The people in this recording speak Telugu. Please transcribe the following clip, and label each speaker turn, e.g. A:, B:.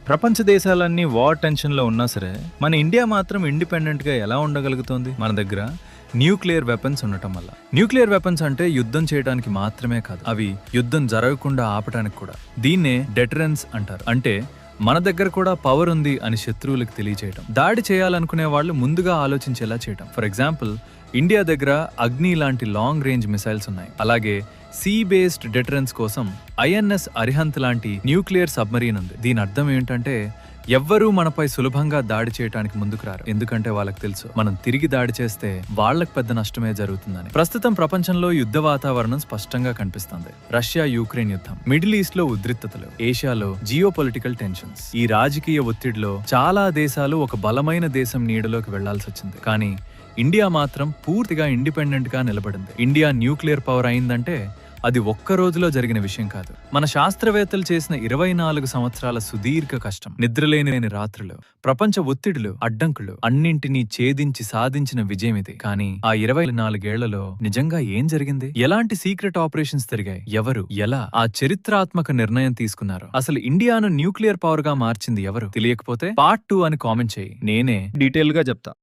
A: ప్రపంచ దేశాలన్నీ వార్ టెన్షన్లో ఉన్నా సరే మన ఇండియా మాత్రం ఇండిపెండెంట్గా ఎలా ఉండగలుగుతోంది? మన దగ్గర న్యూక్లియర్ వెపన్స్ ఉండటం వల్ల. న్యూక్లియర్ వెపన్స్ అంటే యుద్ధం చేయడానికి మాత్రమే కాదు, అవి యుద్ధం జరగకుండా ఆపడానికి కూడా. దీన్నే డెటరెన్స్ అంటారు. అంటే మన దగ్గర కూడా పవర్ ఉంది అని శత్రువులకు తెలియచేయటం, దాడి చేయాలనుకునే వాళ్ళు ముందుగా ఆలోచించేలా చేయటం. ఫర్ ఎగ్జాంపుల్, ఇండియా దగ్గర అగ్ని లాంటి లాంగ్ రేంజ్ మిసైల్స్ ఉన్నాయి. అలాగే సీ బేస్డ్ డెటరెన్స్ కోసం ఐఎన్ఎస్ అరిహంత్ లాంటి న్యూక్లియర్ సబ్మరీన్ ఉంది. దీని అర్థం ఏంటంటే ఎవ్వరూ మనపై సులభంగా దాడి చేయడానికి ముందుకు రారు, ఎందుకంటే వాళ్ళకి తెలుసు మనం తిరిగి దాడి చేస్తే వాళ్లకు పెద్ద నష్టమే జరుగుతుందని. ప్రస్తుతం ప్రపంచంలో యుద్ధ వాతావరణం స్పష్టంగా కనిపిస్తుంది. రష్యా యుక్రెయిన్ యుద్ధం, మిడిల్ ఈస్ట్ లో ఉద్రిక్తతలు, ఏషియాలో జియో పొలిటికల్ టెన్షన్స్. ఈ రాజకీయ ఒత్తిడిలో చాలా దేశాలు ఒక బలమైన దేశం నీడలోకి వెళ్లాల్సి వచ్చింది. కానీ ఇండియా మాత్రం పూర్తిగా ఇండిపెండెంట్ గా నిలబడింది. ఇండియా న్యూక్లియర్ పవర్ అయిందంటే అది ఒక్క రోజులో జరిగిన విషయం కాదు. మన శాస్త్రవేత్తలు చేసిన 24 సంవత్సరాల సుదీర్ఘ కష్టం, నిద్రలేని రాత్రులు, ప్రపంచ ఒత్తిడులు, అడ్డంకులు అన్నింటినీ ఛేదించి సాధించిన విజయం ఇది. కానీ ఆ 24 ఏళ్లలో నిజంగా ఏం జరిగింది? ఎలాంటి సీక్రెట్ ఆపరేషన్స్ జరిగాయి? ఎవరు, ఎలా ఆ చరిత్రాత్మక నిర్ణయం తీసుకున్నారు? అసలు ఇండియాను న్యూక్లియర్ పవర్ గా మార్చింది ఎవరు? తెలియకపోతే పార్ట్ 2 అని కామెంట్ చేయి, నేనే
B: డీటెయిల్ గా చెప్తా.